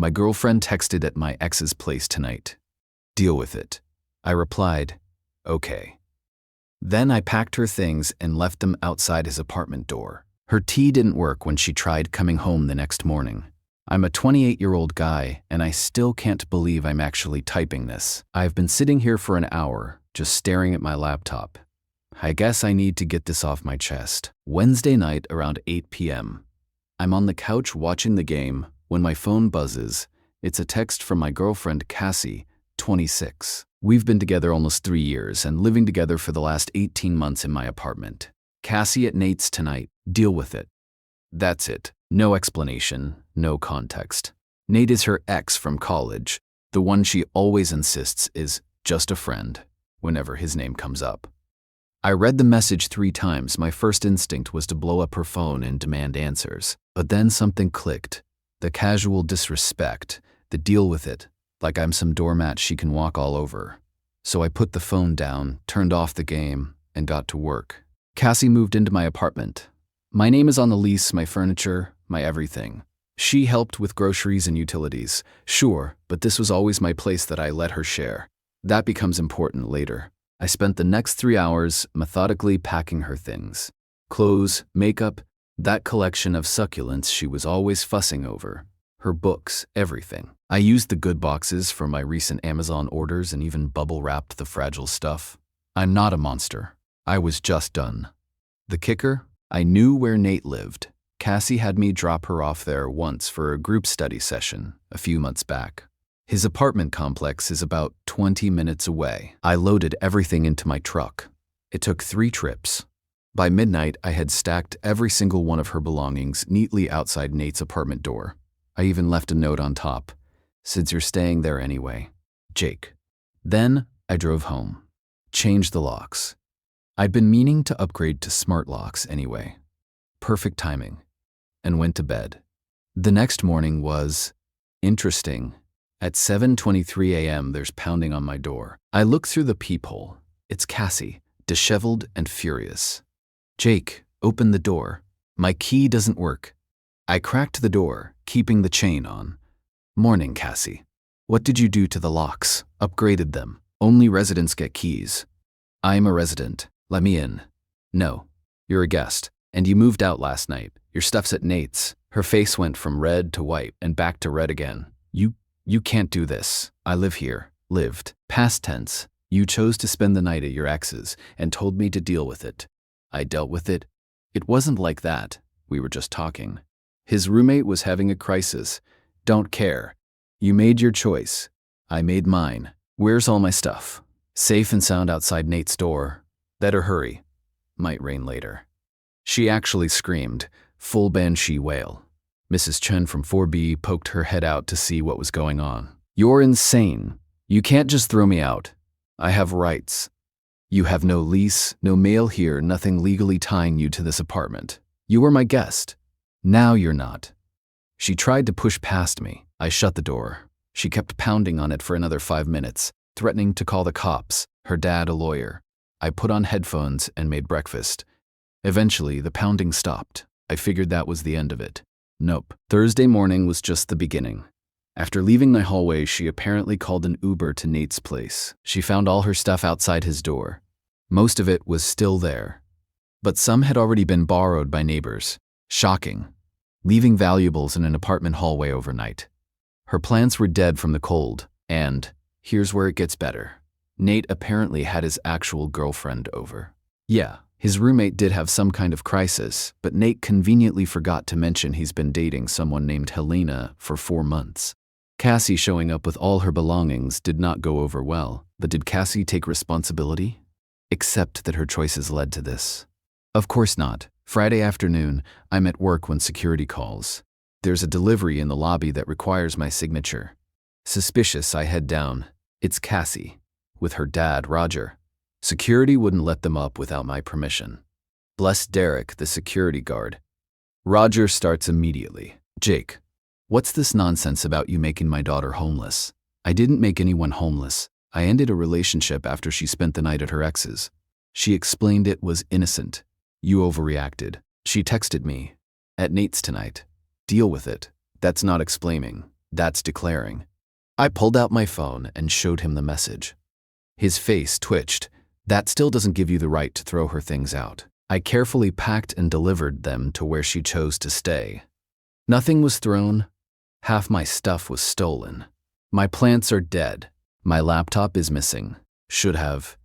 My girlfriend texted at my ex's place tonight. Deal with it. I replied, okay. Then I packed her things and left them outside his apartment door. Her tea didn't work when she tried coming home the next morning. I'm a 28-year-old guy, and I still can't believe I'm actually typing this. I've been sitting here for an hour, just staring at my laptop. I guess I need to get this off my chest. Wednesday night around 8 p.m. I'm on the couch watching the game when my phone buzzes. It's a text from my girlfriend Cassie, 26. We've been together almost 3 years and living together for the last 18 months in my apartment. Cassie at Nate's tonight. Deal with it. That's it. No explanation, no context. Nate is her ex from college, the one she always insists is just a friend whenever his name comes up. I read the message 3 times. My first instinct was to blow up her phone and demand answers. But then something clicked. The casual disrespect, the deal with it, like I'm some doormat she can walk all over. So I put the phone down, turned off the game, and got to work. Cassie moved into my apartment. My name is on the lease, my furniture, my everything. She helped with groceries and utilities, sure, but this was always my place that I let her share. That becomes important later. I spent the next 3 hours methodically packing her things. Clothes, makeup, that collection of succulents she was always fussing over. Her books, everything. I used the good boxes for my recent Amazon orders and even bubble-wrapped the fragile stuff. I'm not a monster. I was just done. The kicker? I knew where Nate lived. Cassie had me drop her off there once for a group study session a few months back. His apartment complex is about 20 minutes away. I loaded everything into my truck. It took 3 trips. By midnight, I had stacked every single one of her belongings neatly outside Nate's apartment door. I even left a note on top. Since you're staying there anyway, Jake. Then I drove home. Changed the locks. I'd been meaning to upgrade to smart locks anyway. Perfect timing. And went to bed. The next morning was interesting. At 7:23 a.m. there's pounding on my door. I look through the peephole. It's Cassie, disheveled and furious. Jake, open the door. My key doesn't work. I cracked the door, keeping the chain on. Morning, Cassie. What did you do to the locks? Upgraded them. Only residents get keys. I'm a resident. Let me in. No, you're a guest. And you moved out last night. Your stuff's at Nate's. Her face went from red to white and back to red again. You can't do this. I live here. Lived. Past tense. You chose to spend the night at your ex's and told me to deal with it. I dealt with it. It wasn't like that. We were just talking. His roommate was having a crisis. Don't care. You made your choice. I made mine. Where's all my stuff? Safe and sound outside Nate's door. Better hurry. Might rain later. She actually screamed, full banshee wail. Mrs. Chen from 4B poked her head out to see what was going on. You're insane. You can't just throw me out. I have rights. You have no lease, no mail here, nothing legally tying you to this apartment. You were my guest. Now you're not. She tried to push past me. I shut the door. She kept pounding on it for another 5 minutes, threatening to call the cops, her dad a lawyer. I put on headphones and made breakfast. Eventually, the pounding stopped. I figured that was the end of it. Nope. Thursday morning was just the beginning. After leaving my hallway, she apparently called an Uber to Nate's place. She found all her stuff outside his door. Most of it was still there. But some had already been borrowed by neighbors. Shocking. Leaving valuables in an apartment hallway overnight. Her plants were dead from the cold. And here's where it gets better. Nate apparently had his actual girlfriend over. Yeah. His roommate did have some kind of crisis, but Nate conveniently forgot to mention he's been dating someone named Helena for 4 months. Cassie showing up with all her belongings did not go over well, but did Cassie take responsibility? Except that her choices led to this. Of course not. Friday afternoon, I'm at work when security calls. There's a delivery in the lobby that requires my signature. Suspicious, I head down. It's Cassie, with her dad, Roger. Security wouldn't let them up without my permission. Bless Derek, the security guard. Roger starts immediately. Jake, what's this nonsense about you making my daughter homeless? I didn't make anyone homeless. I ended a relationship after she spent the night at her ex's. She explained it was innocent. You overreacted. She texted me. At Nate's tonight. Deal with it. That's not explaining. That's declaring. I pulled out my phone and showed him the message. His face twitched. That still doesn't give you the right to throw her things out. I carefully packed and delivered them to where she chose to stay. Nothing was thrown. Half my stuff was stolen. My plants are dead. My laptop is missing. Should have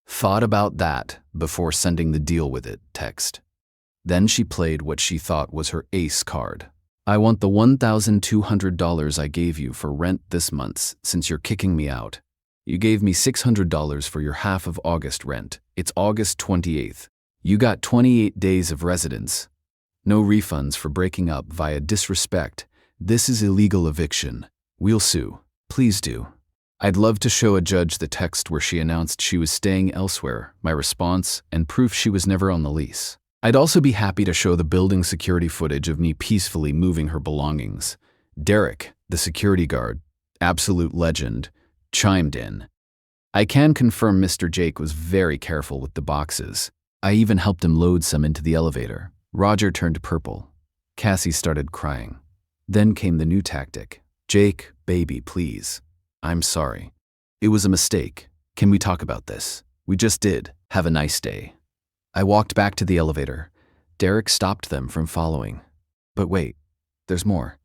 thought about that before sending the deal with it text. Then she played what she thought was her ace card. I want the $1,200 I gave you for rent this month since you're kicking me out. You gave me $600 for your half of August rent. It's August 28th. You got 28 days of residence. No refunds for breaking up via disrespect. This is illegal eviction. We'll sue. Please do. I'd love to show a judge the text where she announced she was staying elsewhere, my response, and proof she was never on the lease. I'd also be happy to show the building security footage of me peacefully moving her belongings. Derek, the security guard, absolute legend, chimed in. I can confirm Mr. Jake was very careful with the boxes. I even helped him load some into the elevator. Roger turned purple. Cassie started crying. Then came the new tactic. Jake, baby, please. I'm sorry. It was a mistake. Can we talk about this? We just did. Have a nice day. I walked back to the elevator. Derek stopped them from following. But wait, there's more.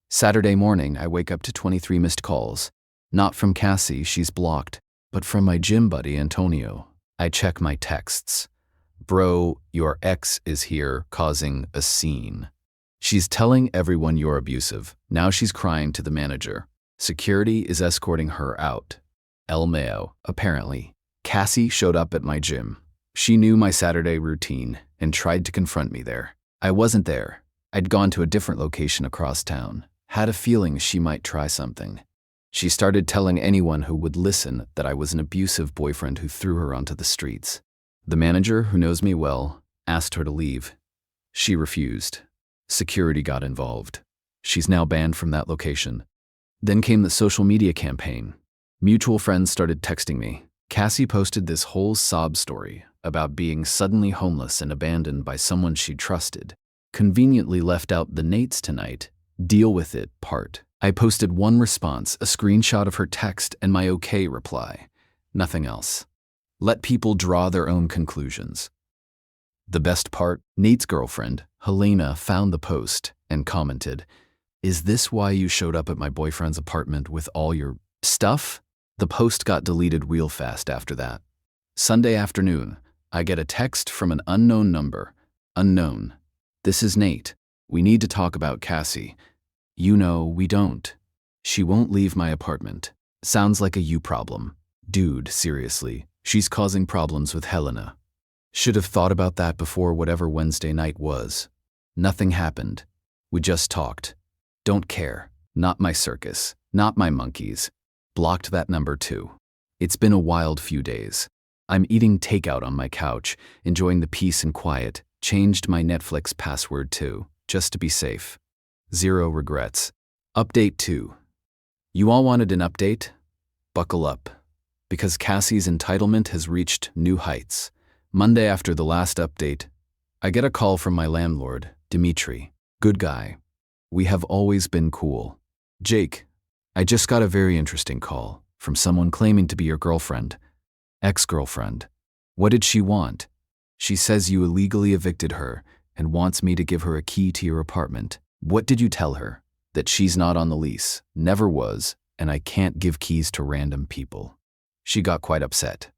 Saturday morning, I wake up to 23 missed calls. Not from Cassie, she's blocked, but from my gym buddy, Antonio. I check my texts. Bro, your ex is here causing a scene. She's telling everyone you're abusive. Now she's crying to the manager. Security is escorting her out. El Mayo, apparently. Cassie showed up at my gym. She knew my Saturday routine and tried to confront me there. I wasn't there. I'd gone to a different location across town. Had a feeling she might try something. She started telling anyone who would listen that I was an abusive boyfriend who threw her onto the streets. The manager, who knows me well, asked her to leave. She refused. Security got involved. She's now banned from that location. Then came the social media campaign. Mutual friends started texting me. Cassie posted this whole sob story about being suddenly homeless and abandoned by someone she trusted. Conveniently left out the Nate's tonight, deal with it part. I posted one response, a screenshot of her text and my okay reply. Nothing else. Let people draw their own conclusions. The best part, Nate's girlfriend, Helena, found the post and commented, "Is this why you showed up at my boyfriend's apartment with all your stuff?" The post got deleted real fast after that. Sunday afternoon, I get a text from an unknown number. Unknown. This is Nate. We need to talk about Cassie. You know, we don't. She won't leave my apartment. Sounds like a you problem. Dude, seriously. She's causing problems with Helena. Should have thought about that before whatever Wednesday night was. Nothing happened. We just talked. Don't care. Not my circus. Not my monkeys. Blocked that number too. It's been a wild few days. I'm eating takeout on my couch, enjoying the peace and quiet. Changed my Netflix password too, just to be safe. Zero regrets. Update 2. You all wanted an update? Buckle up. Because Cassie's entitlement has reached new heights. Monday after the last update, I get a call from my landlord, Dimitri. Good guy. We have always been cool. Jake, I just got a very interesting call from someone claiming to be your girlfriend. Ex-girlfriend. What did she want? She says you illegally evicted her and wants me to give her a key to your apartment. What did you tell her? That she's not on the lease, never was, and I can't give keys to random people. She got quite upset.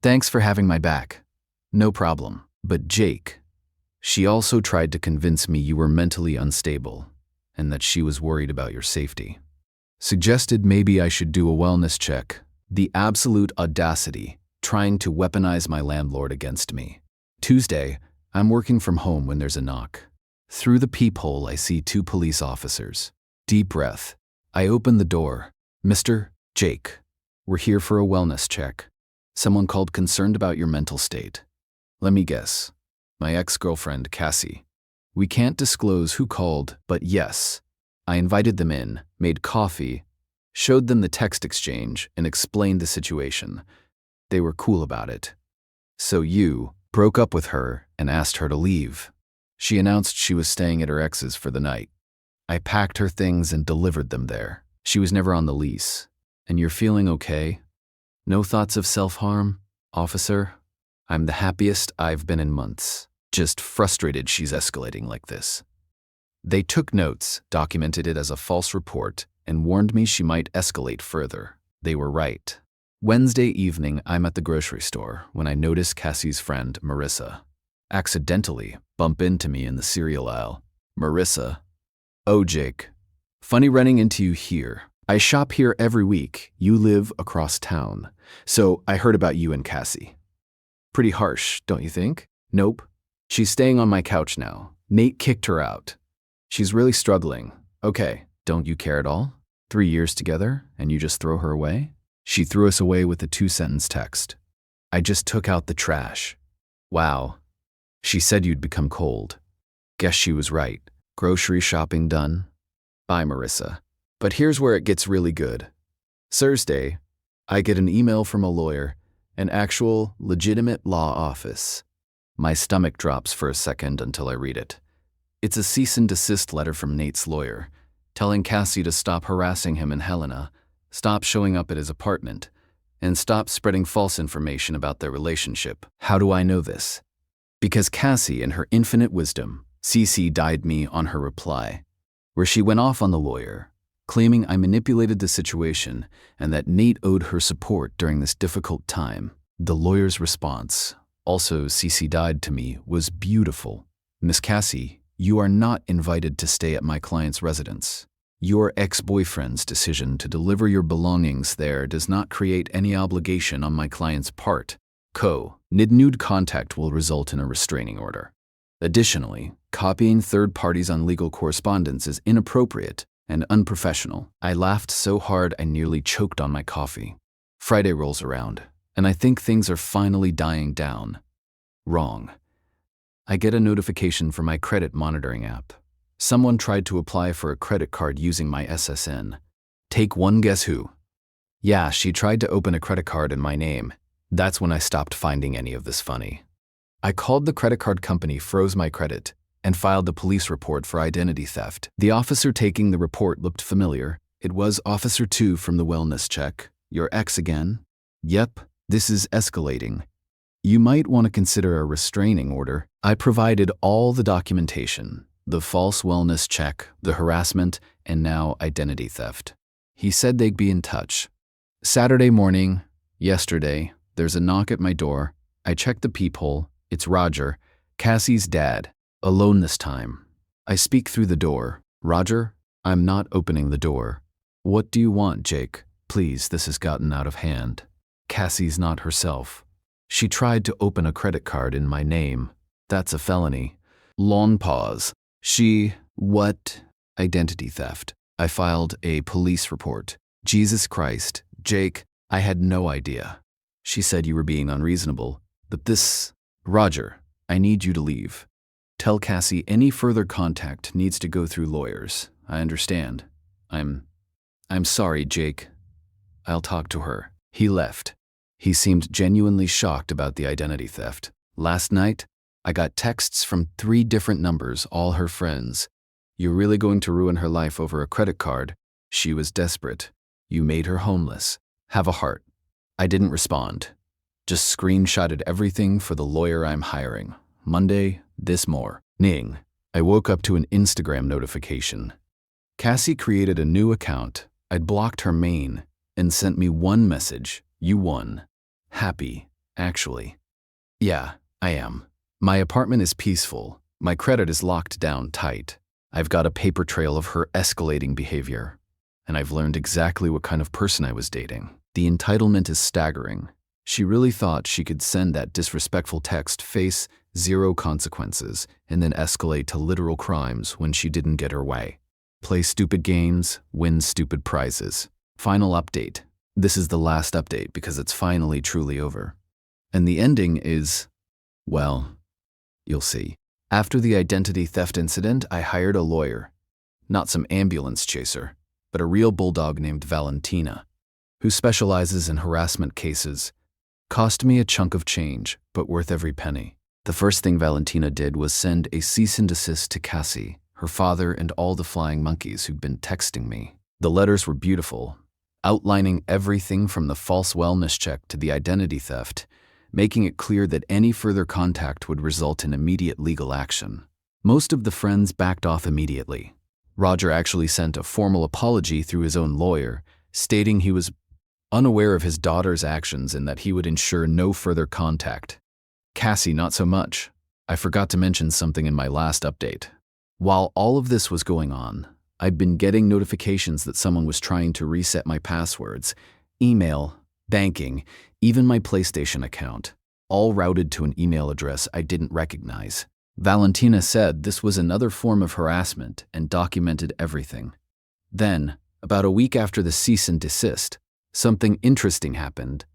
Thanks for having my back. No problem. But Jake, she also tried to convince me you were mentally unstable and that she was worried about your safety. Suggested maybe I should do a wellness check. The absolute audacity, trying to weaponize my landlord against me. Tuesday, I'm working from home when there's a knock. Through the peephole, I see 2 police officers. Deep breath. I open the door. Mr. Jake, we're here for a wellness check. Someone called concerned about your mental state. Let me guess. My ex-girlfriend, Cassie. We can't disclose who called, but yes. I invited them in, made coffee, showed them the text exchange, and explained the situation. They were cool about it. So you broke up with her and asked her to leave. She announced she was staying at her ex's for the night. I packed her things and delivered them there. She was never on the lease. And you're feeling okay? No thoughts of self-harm, officer? I'm the happiest I've been in months. Just frustrated she's escalating like this. They took notes, documented it as a false report, and warned me she might escalate further. They were right. Wednesday evening, I'm at the grocery store when I notice Cassie's friend, Marissa, accidentally bump into me in the cereal aisle. Marissa. Oh, Jake. Funny running into you here. I shop here every week. You live across town. So I heard about you and Cassie. Pretty harsh, don't you think? Nope. She's staying on my couch now. Nate kicked her out. She's really struggling. Okay, don't you care at all? 3 years together, and you just throw her away? She threw us away with a 2-sentence text. I just took out the trash. Wow. She said you'd become cold. Guess she was right. Grocery shopping done? Bye, Marissa. But here's where it gets really good. Thursday, I get an email from a lawyer, an actual, legitimate law office. My stomach drops for a second until I read it. It's a cease and desist letter from Nate's lawyer, telling Cassie to stop harassing him and Helena, stop showing up at his apartment, and stop spreading false information about their relationship. How do I know this? Because Cassie, in her infinite wisdom, CC'd me on her reply, where she went off on the lawyer, claiming I manipulated the situation and that Nate owed her support during this difficult time. The lawyer's response, also CC'd to me, was beautiful. Miss Cassie, you are not invited to stay at my client's residence. Your ex-boyfriend's decision to deliver your belongings there does not create any obligation on my client's part. Nude contact will result in a restraining order. Additionally, copying third parties on legal correspondence is inappropriate and unprofessional. I laughed so hard I nearly choked on my coffee. Friday rolls around, and I think things are finally dying down. Wrong. I get a notification from my credit monitoring app. Someone tried to apply for a credit card using my SSN. Take one guess who? Yeah, she tried to open a credit card in my name. That's when I stopped finding any of this funny. I called the credit card company, froze my credit, and filed the police report for identity theft. The officer taking the report looked familiar. It was Officer 2 from the wellness check. Your ex again? Yep, this is escalating. You might want to consider a restraining order. I provided all the documentation, the false wellness check, the harassment, and now identity theft. He said they'd be in touch. Saturday morning, yesterday, there's a knock at my door. I check the peephole. It's Roger, Cassie's dad, alone this time. I speak through the door. Roger, I'm not opening the door. What do you want, Jake? Please, this has gotten out of hand. Cassie's not herself. She tried to open a credit card in my name. That's a felony. Long pause. What? Identity theft. I filed a police report. Jesus Christ, Jake, I had no idea. She said you were being unreasonable, but this... Roger, I need you to leave. Tell Cassie any further contact needs to go through lawyers. I understand. I'm sorry, Jake. I'll talk to her. He left. He seemed genuinely shocked about the identity theft. Last night, I got texts from 3 different numbers, all her friends. You're really going to ruin her life over a credit card. She was desperate. You made her homeless. Have a heart. I didn't respond. Just screenshotted everything for the lawyer I'm hiring. Monday, this morning, I woke up to an Instagram notification. Cassie created a new account. I'd blocked her main and sent me one message. You won. Happy, actually. Yeah, I am. My apartment is peaceful. My credit is locked down tight. I've got a paper trail of her escalating behavior. And I've learned exactly what kind of person I was dating. The entitlement is staggering. She really thought she could send that disrespectful text, face 0 consequences, and then escalate to literal crimes when she didn't get her way. Play stupid games, win stupid prizes. Final update. This is the last update because it's finally truly over. And the ending is, well, you'll see. After the identity theft incident, I hired a lawyer. Not some ambulance chaser, but a real bulldog named Valentina, who specializes in harassment cases. Cost me a chunk of change, but worth every penny. The first thing Valentina did was send a cease and desist to Cassie, her father, and all the flying monkeys who'd been texting me. The letters were beautiful, outlining everything from the false wellness check to the identity theft, making it clear that any further contact would result in immediate legal action. Most of the friends backed off immediately. Roger actually sent a formal apology through his own lawyer, stating he was unaware of his daughter's actions and that he would ensure no further contact. Cassie, not so much. I forgot to mention something in my last update. While all of this was going on, I'd been getting notifications that someone was trying to reset my passwords, email, banking, even my PlayStation account, all routed to an email address I didn't recognize. Valentina said this was another form of harassment and documented everything. Then, about a week after the cease and desist, something interesting happened.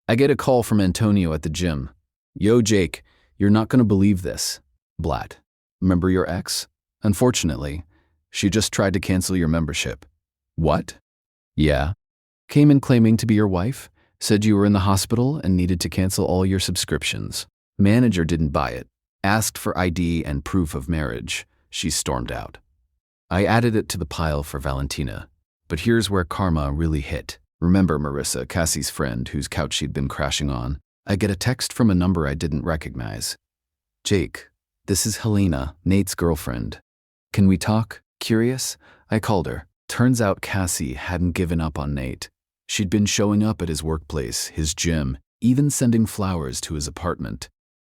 I get a call from Antonio at the gym. "Yo, Jake, you're not gonna believe this." Blat. "Remember your ex? Unfortunately, she just tried to cancel your membership." "What?" "Yeah. Came in claiming to be your wife, said you were in the hospital and needed to cancel all your subscriptions. Manager didn't buy it. Asked for ID and proof of marriage. She stormed out." I added it to the pile for Valentina. But here's where karma really hit. Remember Marissa, Cassie's friend whose couch she'd been crashing on? I get a text from a number I didn't recognize. "Jake, this is Helena, Nate's girlfriend. Can we talk? Curious?" I called her. Turns out Cassie hadn't given up on Nate. She'd been showing up at his workplace, his gym, even sending flowers to his apartment.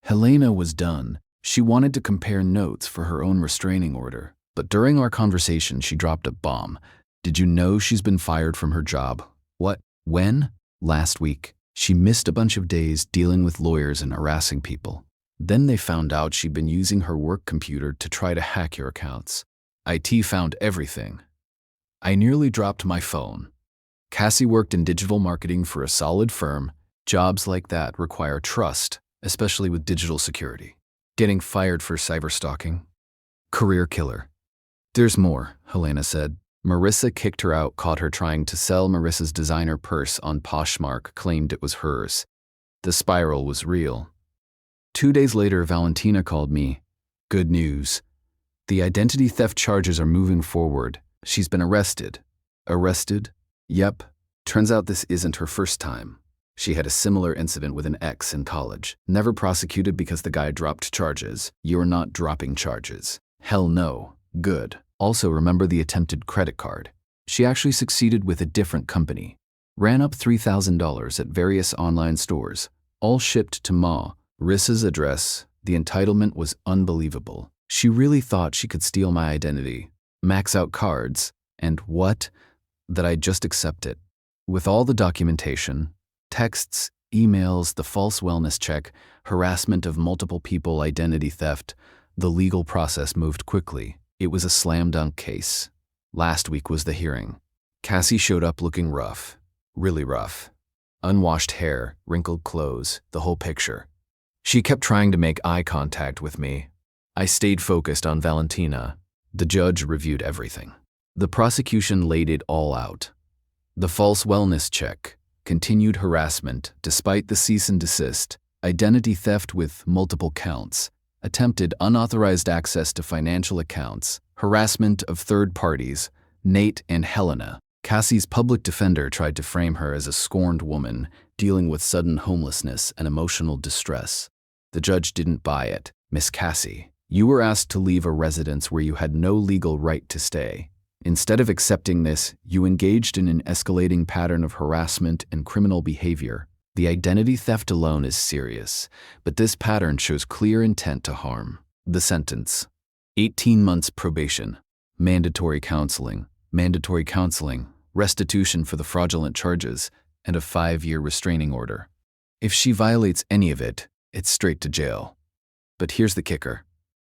Helena was done. She wanted to compare notes for her own restraining order. But during our conversation, she dropped a bomb. "Did you know she's been fired from her job?" "What? When?" "Last week. She missed a bunch of days dealing with lawyers and harassing people. Then they found out she'd been using her work computer to try to hack your accounts. IT found everything." I nearly dropped my phone. Cassie worked in digital marketing for a solid firm. Jobs like that require trust, especially with digital security. Getting fired for cyberstalking? Career killer. "There's more," Helena said. "Marissa kicked her out, caught her trying to sell Marissa's designer purse on Poshmark, claimed it was hers. The spiral was real." 2 days later, Valentina called me. "Good news. The identity theft charges are moving forward. She's been arrested." "Arrested?" "Yep. Turns out this isn't her first time. She had a similar incident with an ex in college. Never prosecuted because the guy dropped charges. You're not dropping charges." "Hell no." "Good. Also, remember the attempted credit card. She actually succeeded with a different company. Ran up $3,000 at various online stores, all shipped to Marissa's address. The entitlement was unbelievable. She really thought she could steal my identity, max out cards, and what? That I'd just accept it. With all the documentation, texts, emails, the false wellness check, harassment of multiple people, identity theft, the legal process moved quickly. It was a slam dunk case. Last week was the hearing. Cassie showed up looking rough. Really rough. Unwashed hair, wrinkled clothes, the whole picture. She kept trying to make eye contact with me. I stayed focused on Valentina. The judge reviewed everything. The prosecution laid it all out. The false wellness check, continued harassment despite the cease and desist, identity theft with multiple counts, attempted unauthorized access to financial accounts, harassment of third parties, Nate and Helena. Cassie's public defender tried to frame her as a scorned woman dealing with sudden homelessness and emotional distress. The judge didn't buy it. "Miss Cassie, you were asked to leave a residence where you had no legal right to stay. Instead of accepting this, you engaged in an escalating pattern of harassment and criminal behavior. The identity theft alone is serious, but this pattern shows clear intent to harm." The sentence: 18 months probation, mandatory counseling, restitution for the fraudulent charges, and a 5-year restraining order. If she violates any of it, it's straight to jail. But here's the kicker.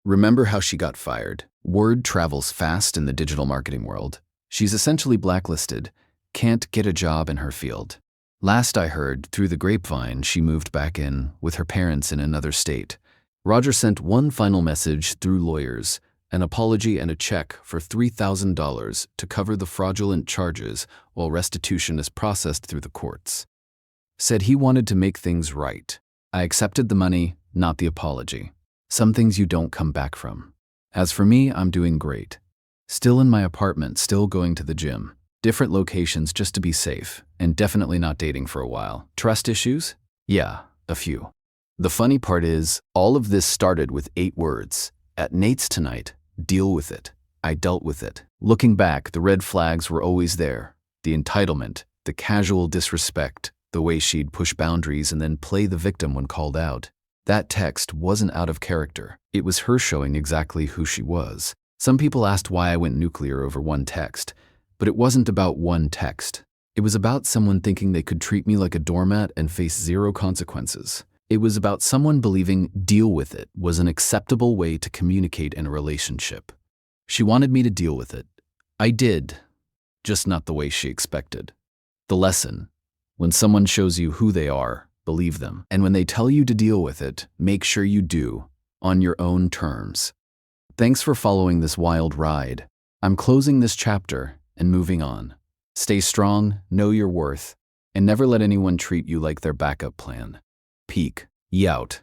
Remember how she got fired? Word travels fast in the digital marketing world. She's essentially blacklisted, can't get a job in her field. Last I heard, through the grapevine, she moved back in with her parents in another state. Roger sent one final message through lawyers, an apology and a check for $3,000 to cover the fraudulent charges while restitution is processed through the courts. Said he wanted to make things right. I accepted the money, not the apology. Some things you don't come back from. As for me, I'm doing great. Still in my apartment, still going to the gym. Different locations just to be safe, and definitely not dating for a while. Trust issues? Yeah, a few. The funny part is, all of this started with 8 words. At Nate's tonight, deal with it. I dealt with it. Looking back, the red flags were always there. The entitlement, the casual disrespect, the way she'd push boundaries and then play the victim when called out. That text wasn't out of character. It was her showing exactly who she was. Some people asked why I went nuclear over one text, but it wasn't about one text. It was about someone thinking they could treat me like a doormat and face 0 consequences. It was about someone believing deal with it was an acceptable way to communicate in a relationship. She wanted me to deal with it. I did, just not the way she expected. The lesson: when someone shows you who they are, believe them. And when they tell you to deal with it, make sure you do, on your own terms. Thanks for following this wild ride. I'm closing this chapter and moving on. Stay strong, know your worth, and never let anyone treat you like their backup plan. Peak. Yout.